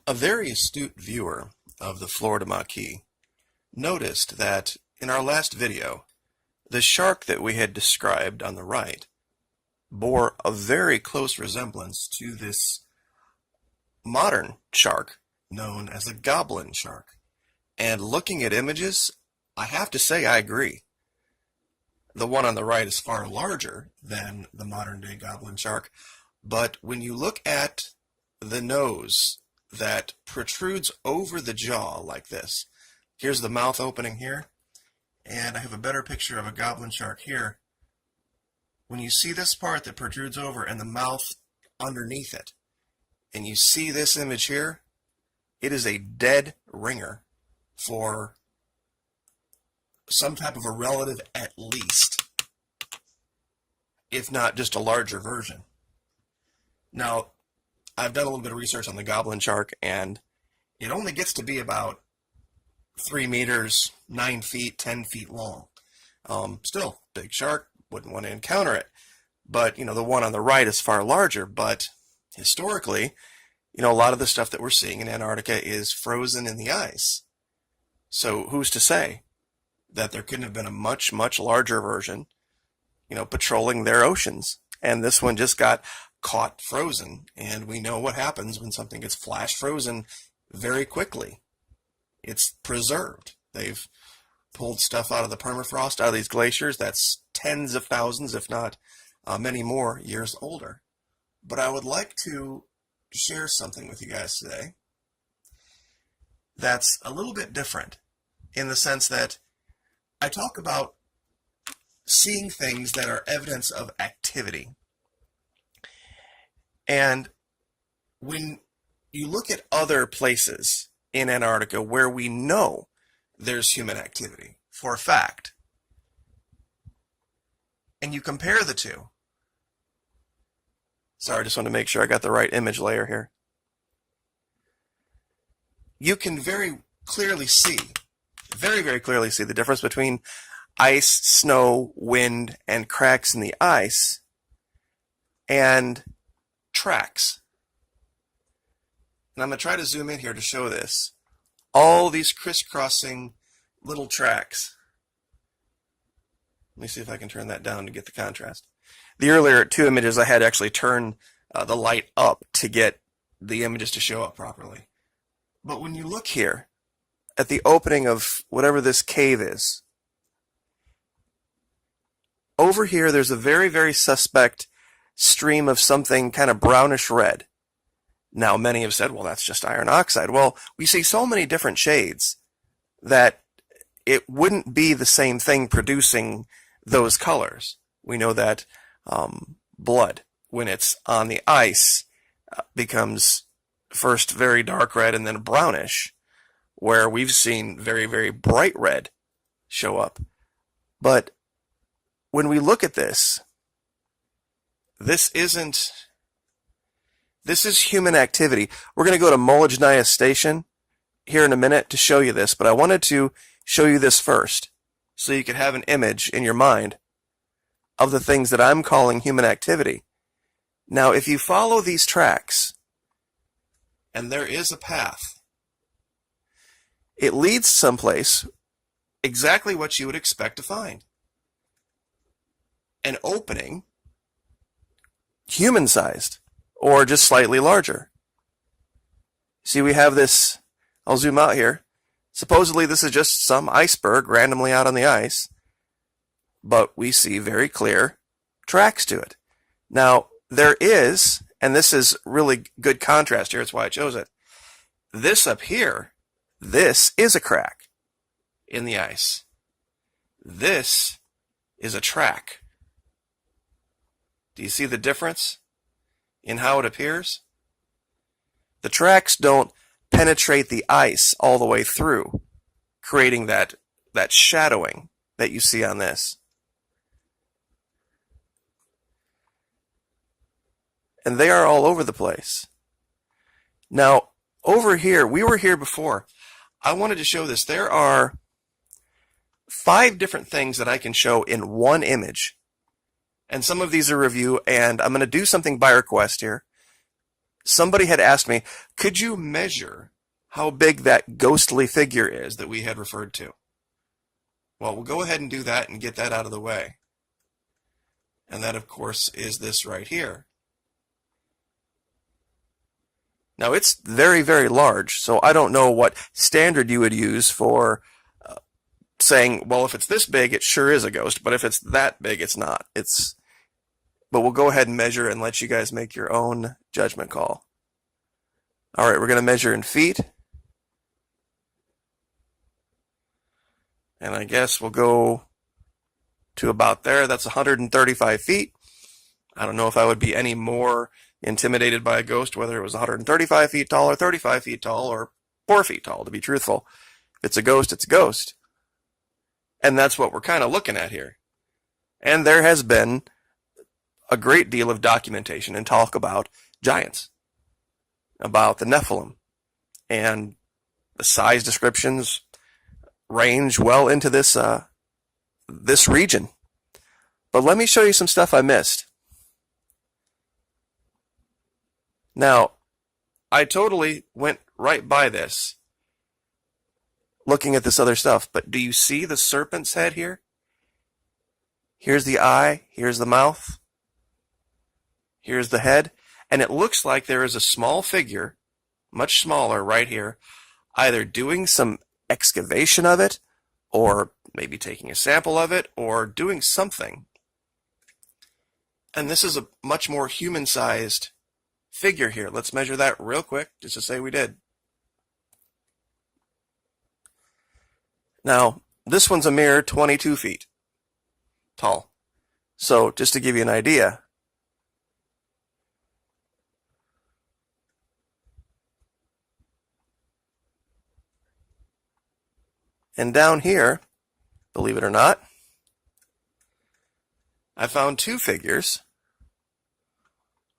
A very astute viewer of the Florida Maquis noticed that in our last video, the shark that we had described on the right bore a very close resemblance to this modern shark known as a goblin shark. And looking at images, I have to say I agree. The one on the right is far larger than the modern day goblin shark, but when you look at the nose that protrudes over the jaw like this, here's the mouth opening here, and I have a better picture of a goblin shark here. When you see this part that protrudes over and the mouth underneath it, and you see this image here, it is a dead ringer for some type of a relative at least, if not just a larger version. Now, I've done a little bit of research on the goblin shark, and it only gets to be about 3 meters, 9 feet, 10 feet long. Still, big shark, wouldn't want to encounter it. But, the one on the right is far larger, but historically, a lot of the stuff that we're seeing in Antarctica is frozen in the ice. So who's to say that there couldn't have been a much, much larger version, patrolling their oceans? And this one just got caught frozen, and we know what happens when something gets flash frozen very quickly. It's preserved. They've pulled stuff out of the permafrost, out of these glaciers that's tens of thousands, if not many more years older. But I would like to share something with you guys today that's a little bit different, in the sense that I talk about seeing things that are evidence of activity. And when you look at other places in Antarctica where we know there's human activity for a fact, and you compare the two, sorry, I just want to make sure I got the right image layer here, you can very clearly see, very clearly see the difference between ice, snow, wind, and cracks in the ice and tracks. And I'm going to try to zoom in here to show this. All these crisscrossing little tracks. Let me see if I can turn that down to get the contrast. The earlier 2 images I had actually turned the light up to get the images to show up properly. But when you look here at the opening of whatever this cave is, over here there's a very suspect stream of something kind of brownish red. Now, many have said, well, that's just iron oxide. Well, we see so many different shades that it wouldn't be the same thing producing those colors. We know that blood, when it's on the ice, becomes first very dark red and then brownish, where we've seen very bright red show up. But when we look at this, this is human activity. We're going to go to imagery station here in a minute to show you this, but I wanted to show you this first so you could have an image in your mind of the things that I'm calling human activity. Now, if you follow these tracks, and there is a path, it leads someplace exactly what you would expect to find. An opening, human-sized, or just slightly larger. See, we have this, I'll zoom out here. Supposedly this is just some iceberg randomly out on the ice, but we see very clear tracks to it. Now, there is, and this is really good contrast here, that's why I chose it. This up here, this is a crack in the ice. This is a track. Do you see the difference in how it appears? The tracks don't penetrate the ice all the way through, creating that shadowing that you see on this. And they are all over the place. Now, over here, we were here before. I wanted to show this. There are 5 different things that I can show in one image. And some of these are review, and I'm going to do something by request here. somebody had asked me, could you measure how big that ghostly figure is that we had referred to? Well, we'll go ahead and do that and get that out of the way. And that, of course, is this right here. Now, it's very, very large, so I don't know what standard you would use for saying, well, if it's this big, it sure is a ghost, but if it's that big, it's not. But we'll go ahead and measure and let you guys make your own judgment call. All right, we're going to measure in feet. And I guess we'll go to about there. That's 135 feet. I don't know if I would be any more intimidated by a ghost, whether it was 135 feet tall or 35 feet tall or 4 feet tall, to be truthful. If it's a ghost, it's a ghost. And that's what we're kind of looking at here. And there has been a great deal of documentation and talk about giants, about the Nephilim, and the size descriptions range well into this region. But let me show you some stuff I missed. Now, I totally went right by this, looking at this other stuff, but do you see the serpent's head here? Here's the eye, here's the mouth, here's the head, and it looks like there is a small figure, much smaller right here, either doing some excavation of it, or maybe taking a sample of it, or doing something. And this is a much more human-sized figure here. Let's measure that real quick, just to say we did. Now, this one's a mere 22 feet tall. So, just to give you an idea, and down here, believe it or not, I found two figures.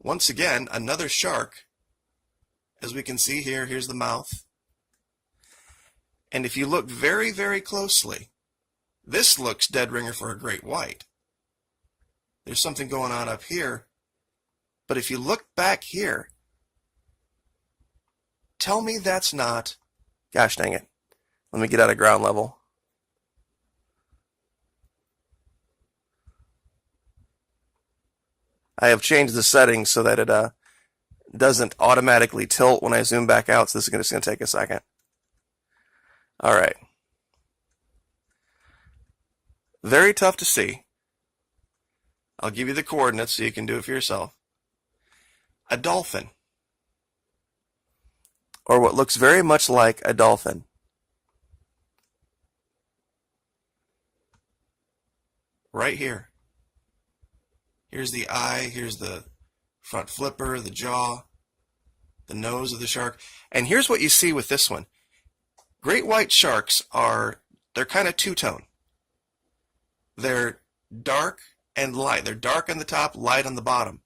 Once again, another shark. As we can see here, here's the mouth. And if you look very, very closely, this looks dead ringer for a great white. There's something going on up here. But if you look back here, tell me that's not, gosh dang it. Let me get out of ground level. I have changed the settings so that it doesn't automatically tilt when I zoom back out, so this is just going to take a second. All right. Very tough to see. I'll give you the coordinates so you can do it for yourself. A dolphin, or what looks very much like a dolphin. Right here. Here's the eye, here's the front flipper, the jaw, the nose of the shark. And here's what you see with this one. Great white sharks they're kind of two-tone. They're dark and light. They're dark on the top, light on the bottom.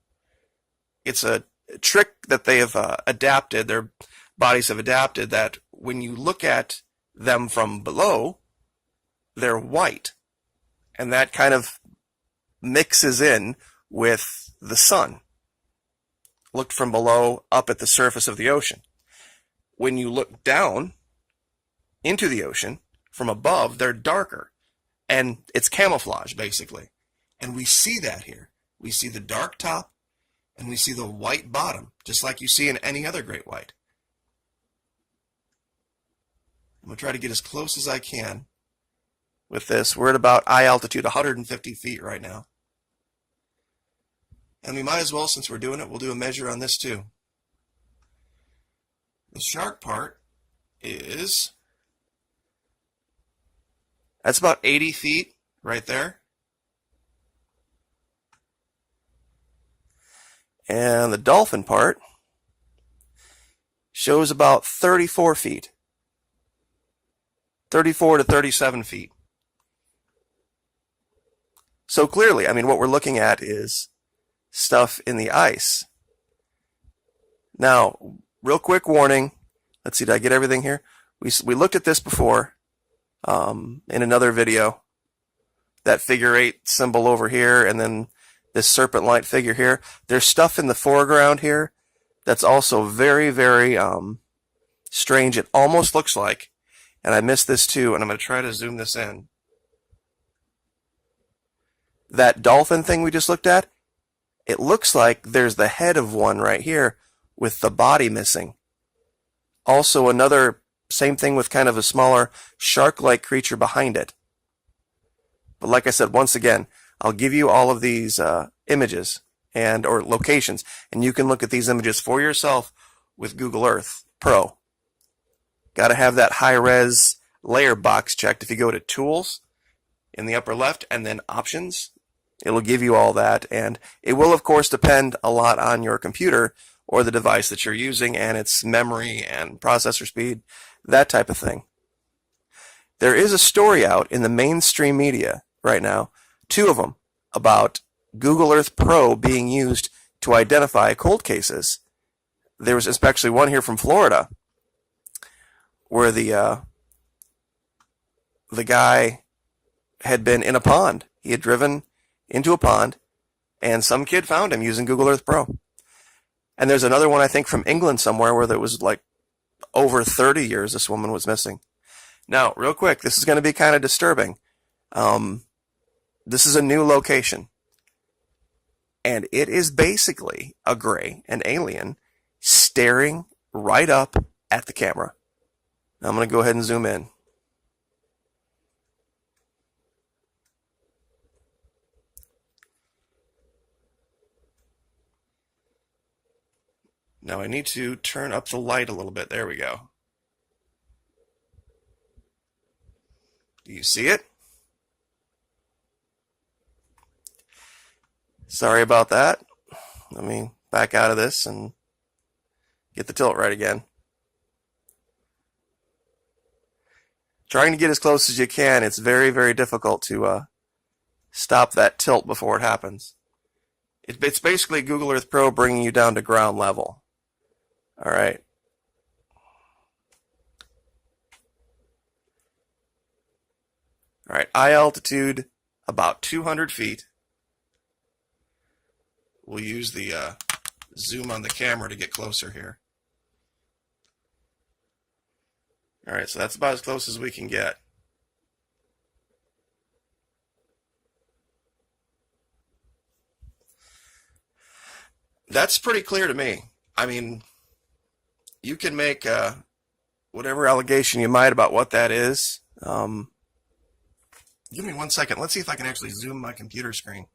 It's a trick that they have adapted, their bodies have adapted, that when you look at them from below, they're white. And that kind of mixes in with the sun, looked from below up at the surface of the ocean. When you look down into the ocean from above, they're darker, and it's camouflage basically. And we see that here. We see the dark top and we see the white bottom, just like you see in any other great white. I'm going to try to get as close as I can with this. We're at about eye altitude, 150 feet right now. And we might as well, since we're doing it, we'll do a measure on this too. The shark part that's about 80 feet right there. And the dolphin part shows about 34 feet. 34 to 37 feet. So clearly, I mean, what we're looking at is stuff in the ice. Now, real quick warning. Let's see, did I get everything here? We looked at this before in another video. That figure 8 symbol over here, and then this serpent-like figure here. There's stuff in the foreground here that's also very, very strange. It almost looks like, and I missed this too, and I'm going to try to zoom this in. That dolphin thing we just looked at, it looks like there's the head of one right here with the body missing. Also another, same thing with kind of a smaller shark-like creature behind it. But like I said, once again, I'll give you all of these images or locations, and you can look at these images for yourself with Google Earth Pro. Got to have that high-res layer box checked. If you go to Tools in the upper left and then Options, it'll give you all that, and it will, of course, depend a lot on your computer or the device that you're using and its memory and processor speed, that type of thing. There is a story out in the mainstream media right now, 2 of them, about Google Earth Pro being used to identify cold cases. There was especially one here from Florida where the guy had been in a pond. He had driven into a pond, and some kid found him using Google Earth Pro. And there's another one, I think, from England somewhere where there was like over 30 years this woman was missing. Now, real quick, this is going to be kind of disturbing. This is a new location, and it is basically a gray, an alien, staring right up at the camera. Now, I'm going to go ahead and zoom in. Now I need to turn up the light a little bit. There we go. Do you see it? Sorry about that. Let me back out of this and get the tilt right again. Trying to get as close as you can. It's very, very difficult to stop that tilt before it happens. It's basically Google Earth Pro bringing you down to ground level. All right. All right, eye altitude about 200 feet. We'll use the zoom on the camera to get closer here. All right, so that's about as close as we can get. That's pretty clear to me. I mean, you can make whatever allegation you might about what that is. Give me 1 second. Let's see if I can actually zoom my computer screen.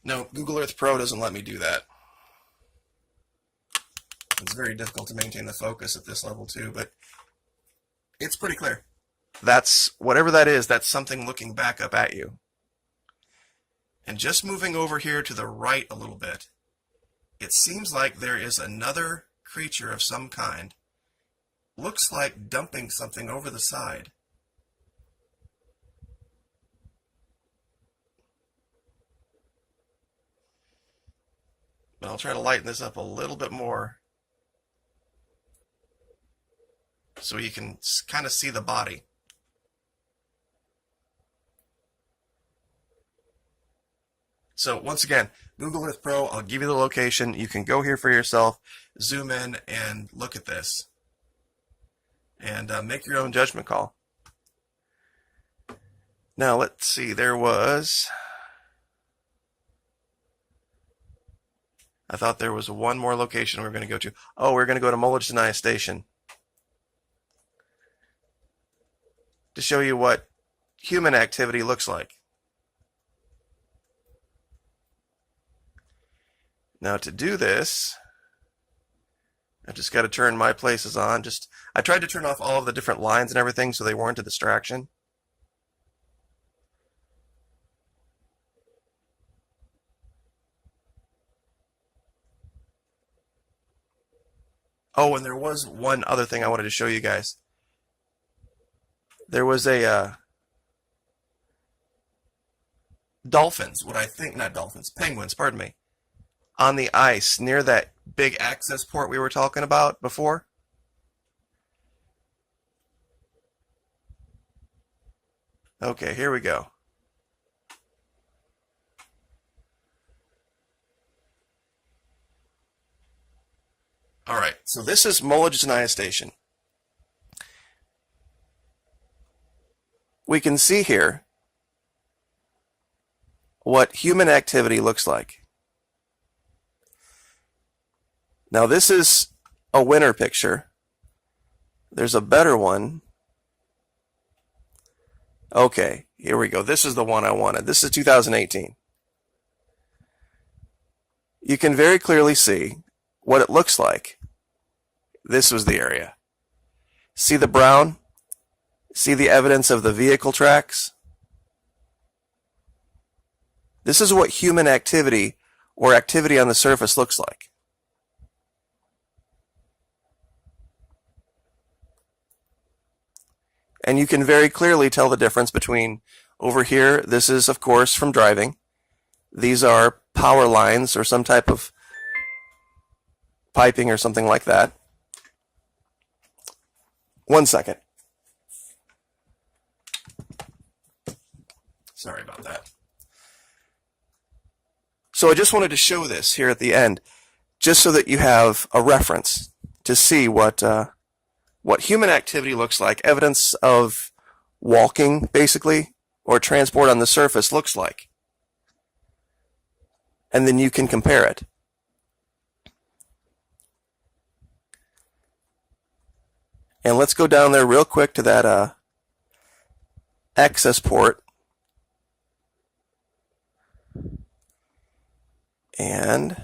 No, Google Earth Pro doesn't let me do that. It's very difficult to maintain the focus at this level too, but it's pretty clear. That's, whatever that is, that's something looking back up at you. And just moving over here to the right a little bit, it seems like there is another creature of some kind. Looks like dumping something over the side. But I'll try to lighten this up a little bit more so you can kind of see the body. So once again, Google Earth Pro, I'll give you the location. You can go here for yourself, zoom in, and look at this. And make your own judgment call. Now, let's see. There was... I thought there was one more location we were going to go to. Oh, we're going to go to Mulliganai Station to show you what human activity looks like. Now, to do this, I've just got to turn my places on. I tried to turn off all of the different lines and everything so they weren't a distraction. Oh, and there was one other thing I wanted to show you guys. There was a dolphins, penguins, pardon me, on the ice near that big access port we were talking about before. Okay, here we go. All right, so this is Terrifiying�Has Station. We can see here what human activity looks like. Now this is a winter picture. There's a better one. Okay, here we go. This is the one I wanted. This is 2018. You can very clearly see what it looks like. This was the area. See the brown? See the evidence of the vehicle tracks? This is what human activity or activity on the surface looks like. And you can very clearly tell the difference between over here, this is of course from driving. These are power lines or some type of piping or something like that. 1 second. Sorry about that. So I just wanted to show this here at the end, just so that you have a reference to see what human activity looks like, evidence of walking, basically, or transport on the surface looks like. And then you can compare it. And let's go down there real quick to that access port. And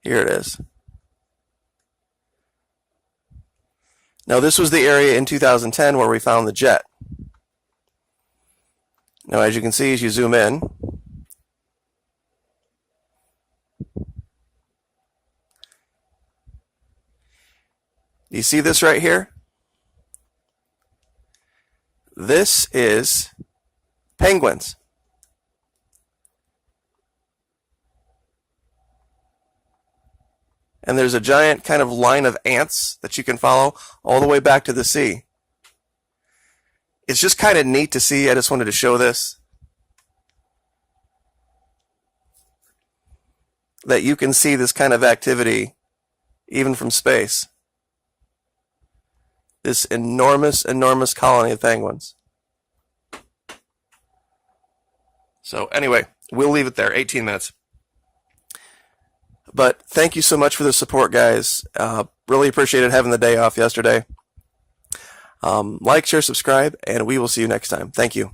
here it is. Now this was the area in 2010 where we found the jet. Now as you can see, as you zoom in, you see this right here? This is penguins. And there's a giant kind of line of ants that you can follow all the way back to the sea. It's just kind of neat to see. I just wanted to show this. That you can see this kind of activity even from space. This enormous, enormous colony of penguins. So anyway, we'll leave it there, 18 minutes. But thank you so much for the support, guys. Really appreciated having the day off yesterday. Like, share, subscribe, and we will see you next time. Thank you.